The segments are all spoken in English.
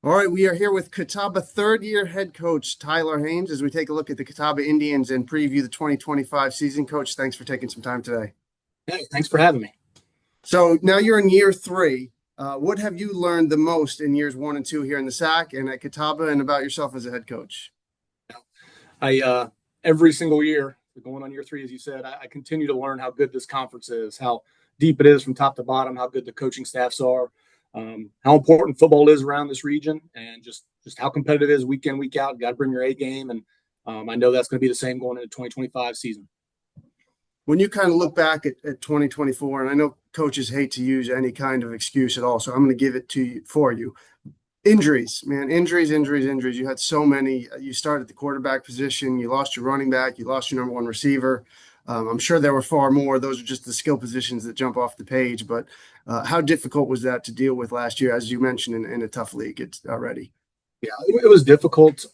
All right, we are here with Catawba third-year head coach Tyler Haines as we take a look at the Catawba Indians and preview the 2025 season. Coach, thanks for taking some time today. Hey, thanks for having me. So now you're in year three. What have you learned the most in years 1 and 2 here in the SAC and at Catawba and about yourself as a head coach? I every single year, going on year three, as you said, I continue to learn how good this conference is, how deep it is from top to bottom, how good the coaching staffs are, how important football is around this region, and just how competitive it is week in, week out. Got to bring your A game, and I know that's going to be the same going into 2025 season. When you kind of look back at 2024, and I know coaches hate to use any kind of excuse at all, so I'm going to give it to you for you. Injuries, man, injuries. You had so many. You started the quarterback position. You lost your running back. You lost your number one receiver. I'm sure there were far more. Those are just the skill positions that jump off the page. But how difficult was that to deal with last year, as you mentioned, in a tough league? It's already. Yeah, it was difficult.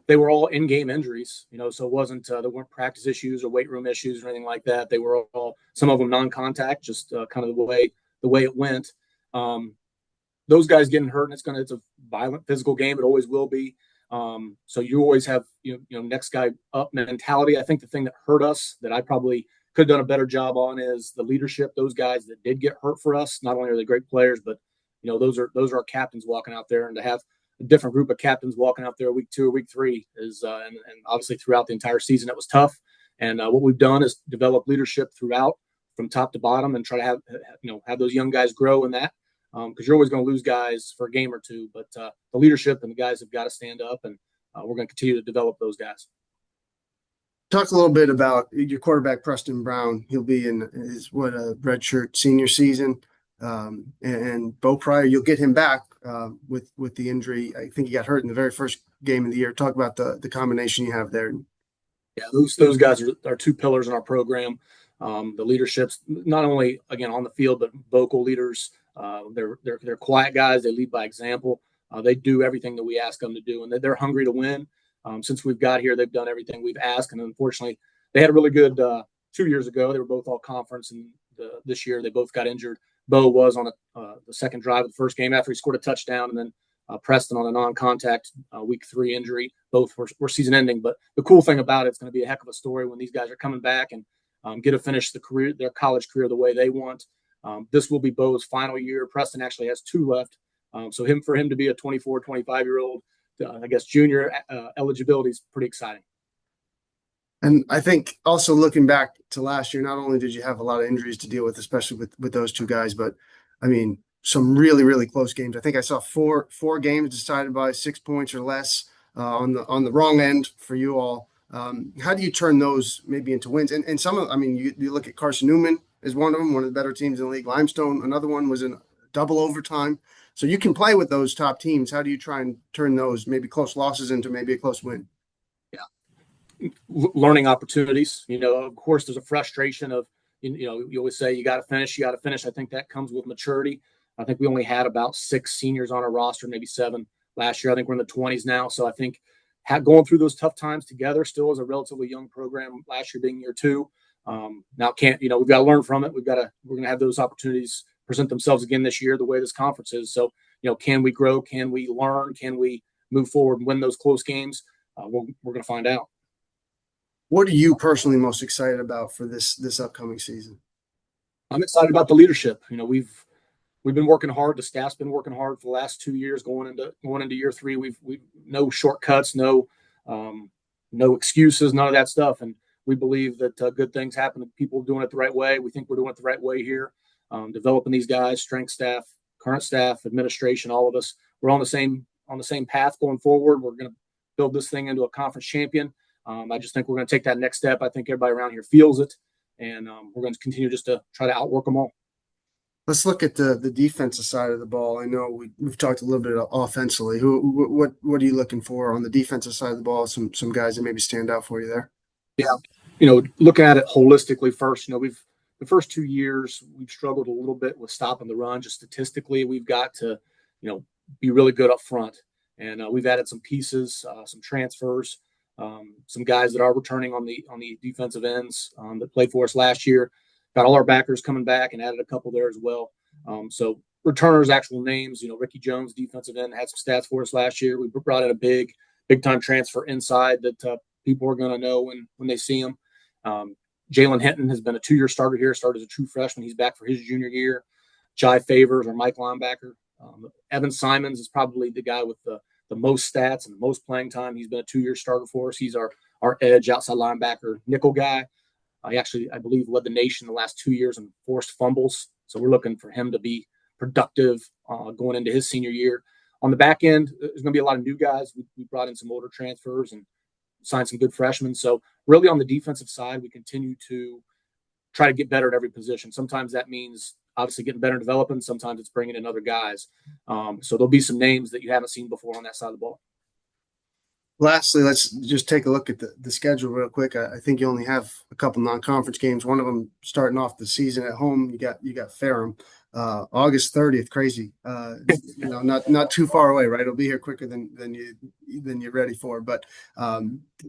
They were all in-game injuries, so it wasn't there weren't practice issues or weight room issues or anything like that. They were all some of them non-contact, just kind of the way it went. Those guys getting hurt, and it's a violent physical game. It always will be. So you always have next guy up mentality. I think the thing that hurt us that I probably could have done a better job on is the leadership. Those guys that did get hurt for us, not only are they great players, but those are our captains walking out there, and to have a different group of captains walking out there week 2 or week 3 is and obviously throughout the entire season it was tough. And what we've done is develop leadership throughout from top to bottom and try to have those young guys grow in that because you're always going to lose guys for a game or two, but the leadership and the guys have got to stand up, and we're going to continue to develop those guys. Talk a little bit about your quarterback, Preston Brown. He'll be in his a redshirt senior season. And Bo Pryor, you'll get him back with the injury. I think he got hurt in the very first game of the year. Talk about the combination you have there. Yeah, those guys are two pillars in our program. The leadership's not only again on the field, but vocal leaders. They're quiet guys. They lead by example. They do everything that we ask them to do, and they're hungry to win. Since we've got here, they've done everything we've asked, and unfortunately, they had a really good 2 years ago. They were both all conference, and this year they both got injured. Bo was on the second drive of the first game after he scored a touchdown, and then Preston on a non-contact week 3 injury. Both were season-ending. But the cool thing about it's going to be a heck of a story when these guys are coming back and get to finish their college career the way they want. This will be Bo's final year. Preston actually has 2 left. So for him to be a 24, 25-year-old, I guess junior eligibility is pretty exciting. And I think also looking back to last year, not only did you have a lot of injuries to deal with, especially with those 2 guys, but I mean, some really, really close games. I think I saw four games decided by 6 points or less on the wrong end for you all. How do you turn those maybe into wins? And some of, I mean, you look at Carson Newman is one of them, one of the better teams in the league. Limestone, another one was in double overtime. So you can play with those top teams. How do you try and turn those maybe close losses into maybe a close win? Learning opportunities. Of course, there's a frustration of, you always say you got to finish. I think that comes with maturity. I think we only had about 6 seniors on our roster, maybe 7 last year. I think we're in the 20s now. So I think going through those tough times together still is a relatively young program, last year being year 2. Now we've got to learn from it. We're going to have those opportunities present themselves again this year, the way this conference is. So, can we grow? Can we learn? Can we move forward and win those close games? We're going to find out. What are you personally most excited about for this upcoming season? I'm excited about the leadership. We've been working hard. The staff's been working hard for the last 2 years. Going into year 3, we've no shortcuts, no excuses, none of that stuff. And we believe that good things happen to people doing it the right way. We think we're doing it the right way here. Developing these guys, strength staff, current staff, administration, all of us. We're on the same path going forward. We're going to build this thing into a conference champion. I just think we're going to take that next step. I think everybody around here feels it, and we're going to continue just to try to outwork them all. Let's look at the defensive side of the ball. I know we've talked a little bit offensively. What are you looking for on the defensive side of the ball? Some guys that maybe stand out for you there. Yeah, looking at it holistically first. The first 2 years we've struggled a little bit with stopping the run. Just statistically, we've got to be really good up front, and we've added some pieces, some transfers. Some guys that are returning on the defensive ends that played for us last year. Got all our backers coming back and added a couple there as well. So returners, actual names. Ricky Jones, defensive end, had some stats for us last year. We brought in a big time transfer inside that people are going to know when they see him. Jalen Hinton has been a 2-year starter here, started as a true freshman. He's back for his junior year. Jai Favors, our Mike linebacker. Evan Simons is probably the guy with the most stats and the most playing time. He's been a 2-year starter for us. He's our edge outside linebacker nickel guy. He actually, I believe, led the nation the last 2 years in forced fumbles. So we're looking for him to be productive going into his senior year. On the back end, there's going to be a lot of new guys. We brought in some older transfers and signed some good freshmen. So really on the defensive side, we continue to try to get better at every position. Sometimes that means obviously getting better and developing. Sometimes it's bringing in other guys. So there'll be some names that you haven't seen before on that side of the ball. Lastly, let's just take a look at the schedule real quick. I think you only have a couple non-conference games. One of them starting off the season at home. You got Ferrum, August 30th. Crazy, not too far away, right? It'll be here quicker than you're ready for. But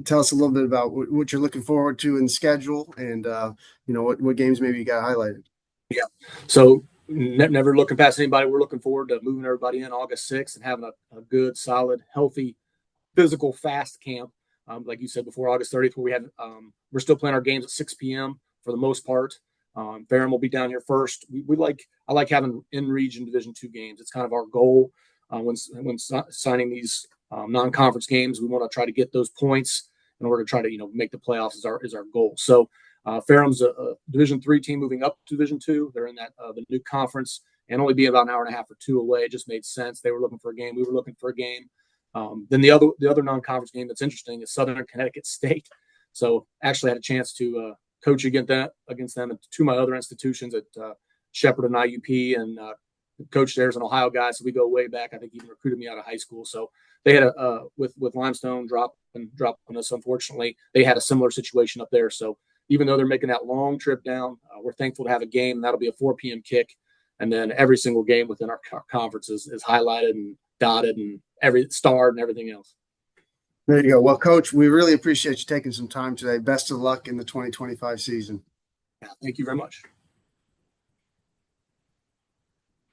tell us a little bit about what you're looking forward to in the schedule, and what games maybe you got highlighted. Yeah. So never looking past anybody. We're looking forward to moving everybody in August 6th and having a good, solid, healthy, physical, fast camp. Like you said before, August 30th, where we're still playing our games at 6 p.m. for the most part. Ferrum will be down here first. I like having in-region Division II games. It's kind of our goal when signing these non-conference games. We want to try to get those points in order to try to make the playoffs is our goal. So Ferrum's a Division III team moving up to Division II. They're in the new conference and only being about an hour and a half or two away. It just made sense. They were looking for a game. We were looking for a game. Then the other non-conference game that's interesting is Southern Connecticut State. So actually had a chance to coach against them at two of my other institutions at Shepherd and IUP, and coach there's an Ohio guy, so we go way back. I think he even recruited me out of high school. So they had with Limestone dropping us, unfortunately, they had a similar situation up there. So even though they're making that long trip down, we're thankful to have a game. That'll be a 4 p.m. kick, and then every single game within our conference is highlighted and dotted and every starred and everything else. There you go. Well, Coach, we really appreciate you taking some time today. Best of luck in the 2025 season. Yeah, thank you very much.